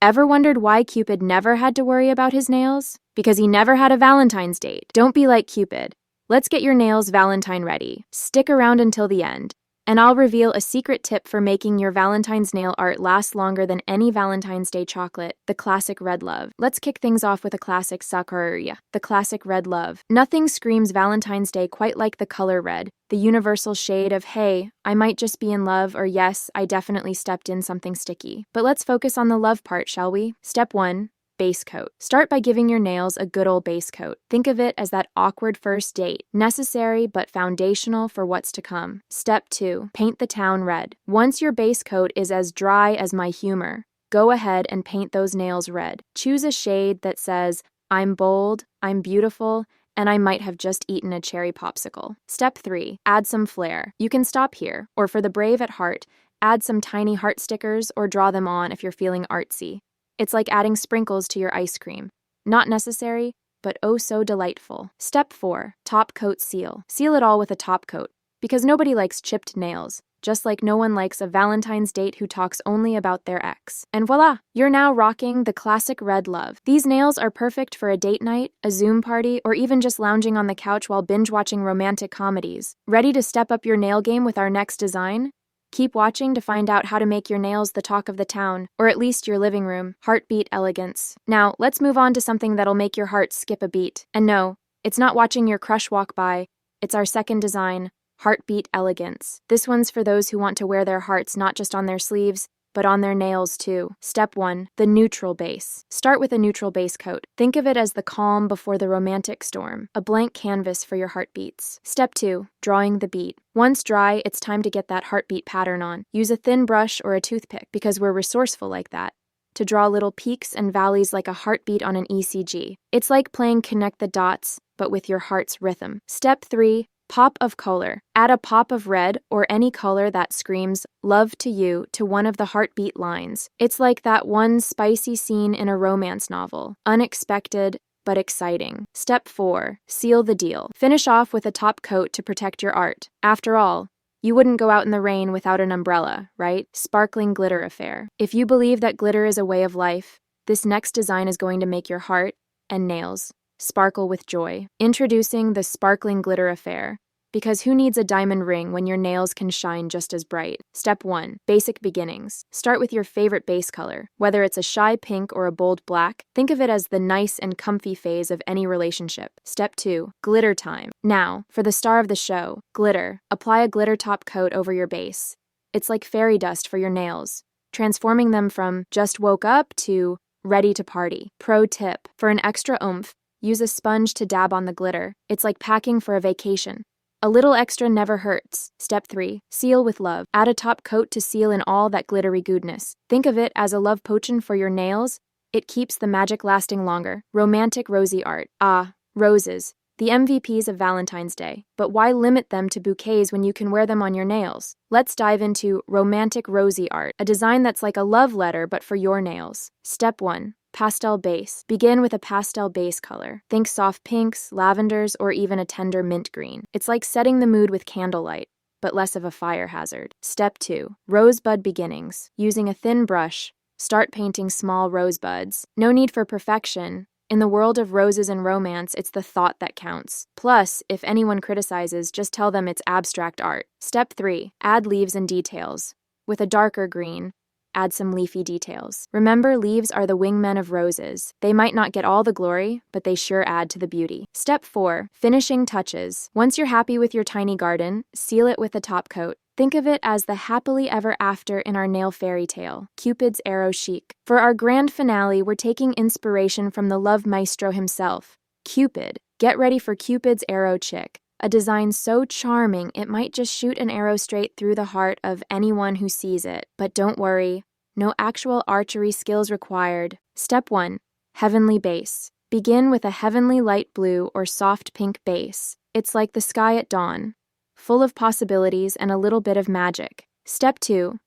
Ever wondered why Cupid never had to worry about his nails? Because he never had a Valentine's date. Don't be like Cupid. Let's get your nails Valentine ready. Stick around until the end, and I'll reveal a secret tip for making your Valentine's nail art last longer than any Valentine's Day chocolate, the classic Red Love. Let's kick things off with a classic Sakuya, the classic Red Love. Nothing screams Valentine's Day quite like the color red, the universal shade of, hey, I might just be in love, or yes, I definitely stepped in something sticky. But let's focus on the love part, shall we? Step 1. Base coat. Start by giving your nails a good old base coat. Think of it as that awkward first date, necessary but foundational for what's to come. Step 2. Paint the town red. Once your base coat is as dry as my humor, go ahead and paint those nails red. Choose a shade that says, I'm bold, I'm beautiful, and I might have just eaten a cherry popsicle. Step 3. Add some flair. You can stop here, or for the brave at heart, add some tiny heart stickers or draw them on if you're feeling artsy. It's like adding sprinkles to your ice cream. Not necessary, but oh so delightful. Step 4. Top coat seal. Seal it all with a top coat, because nobody likes chipped nails, just like no one likes a Valentine's date who talks only about their ex. And voila, you're now rocking the classic Red Love. These nails are perfect for a date night, a Zoom party, or even just lounging on the couch while binge-watching romantic comedies. Ready to step up your nail game with our next design? Keep watching to find out how to make your nails the talk of the town, or at least your living room. Heartbeat elegance. Now, let's move on to something that'll make your heart skip a beat. And no, it's not watching your crush walk by. It's our second design, heartbeat elegance. This one's for those who want to wear their hearts not just on their sleeves, but on their nails too. Step 1. The neutral base. Start with a neutral base coat. Think of it as the calm before the romantic storm, a blank canvas for your heartbeats. Step 2. Drawing the beat. Once dry, it's time to get that heartbeat pattern on. Use a thin brush or a toothpick, because we're resourceful like that, to draw little peaks and valleys like a heartbeat on an ECG. It's like playing connect the dots, but with your heart's rhythm. Step 3. Pop of color. Add a pop of red or any color that screams love to you to one of the heartbeat lines. It's like that one spicy scene in a romance novel. Unexpected, but exciting. Step 4. Seal the deal. Finish off with a top coat to protect your art. After all, you wouldn't go out in the rain without an umbrella, right? Sparkling glitter affair. If you believe that glitter is a way of life, this next design is going to make your heart and nails sparkle with joy. Introducing the Sparkling Glitter Affair. Because who needs a diamond ring when your nails can shine just as bright? Step 1. Basic beginnings. Start with your favorite base color. Whether it's a shy pink or a bold black, think of it as the nice and comfy phase of any relationship. Step 2. Glitter time. Now, for the star of the show, glitter. Apply a glitter top coat over your base. It's like fairy dust for your nails, transforming them from just woke up to ready to party. Pro tip. For an extra oomph, use a sponge to dab on the glitter. It's like packing for a vacation. A little extra never hurts. Step 3. Seal with love. Add a top coat to seal in all that glittery goodness. Think of it as a love potion for your nails. It keeps the magic lasting longer. Romantic rosy art. Ah, roses. The MVPs of Valentine's Day. But why limit them to bouquets when you can wear them on your nails? Let's dive into romantic rosy art, a design that's like a love letter but for your nails. Step 1. Pastel base. Begin with a pastel base color. Think soft pinks, lavenders, or even a tender mint green. It's like setting the mood with candlelight, but less of a fire hazard. Step 2. Rosebud beginnings. Using a thin brush, start painting small rosebuds. No need for perfection. In the world of roses and romance, it's the thought that counts. Plus, if anyone criticizes, just tell them it's abstract art. Step 3. Add leaves and details. With a darker green, add some leafy details. Remember, leaves are the wingmen of roses. They might not get all the glory, but they sure add to the beauty. Step 4. Finishing touches. Once you're happy with your tiny garden, seal it with a top coat. Think of it as the happily ever after in our nail fairy tale, Cupid's arrow chic. For our grand finale, we're taking inspiration from the love maestro himself, Cupid. Get ready for Cupid's arrow chick. A design so charming it might just shoot an arrow straight through the heart of anyone who sees it. But don't worry, no actual archery skills required. Step 1. Heavenly base. Begin with a heavenly light blue or soft pink base. It's like the sky at dawn, full of possibilities and a little bit of magic. Step 2.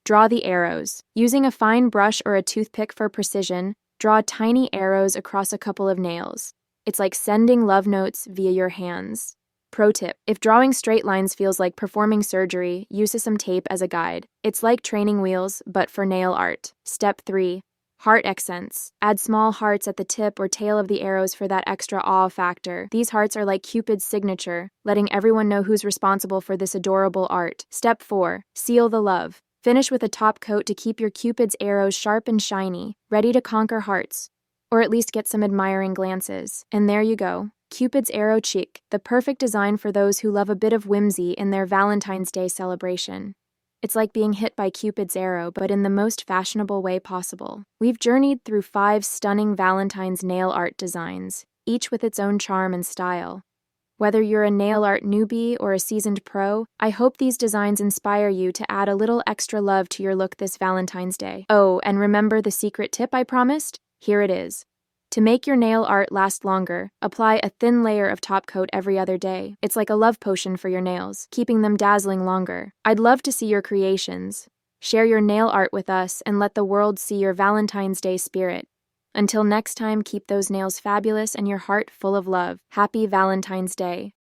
Draw the arrows. Using a fine brush or a toothpick for precision, draw tiny arrows across a couple of nails. It's like sending love notes via your hands. Pro tip. If drawing straight lines feels like performing surgery, use some tape as a guide. It's like training wheels, but for nail art. Step 3. Heart accents. Add small hearts at the tip or tail of the arrows for that extra awe factor. These hearts are like Cupid's signature, letting everyone know who's responsible for this adorable art. Step 4. Seal the love. Finish with a top coat to keep your Cupid's arrows sharp and shiny, ready to conquer hearts, or at least get some admiring glances. And there you go. Cupid's Arrow Chic, the perfect design for those who love a bit of whimsy in their Valentine's Day celebration. It's like being hit by Cupid's arrow, but in the most fashionable way possible. We've journeyed through 5 stunning Valentine's nail art designs, each with its own charm and style. Whether you're a nail art newbie or a seasoned pro, I hope these designs inspire you to add a little extra love to your look this Valentine's Day. Oh, and remember the secret tip I promised? Here it is. To make your nail art last longer, apply a thin layer of top coat every other day. It's like a love potion for your nails, keeping them dazzling longer. I'd love to see your creations. Share your nail art with us and let the world see your Valentine's Day spirit. Until next time, keep those nails fabulous and your heart full of love. Happy Valentine's Day.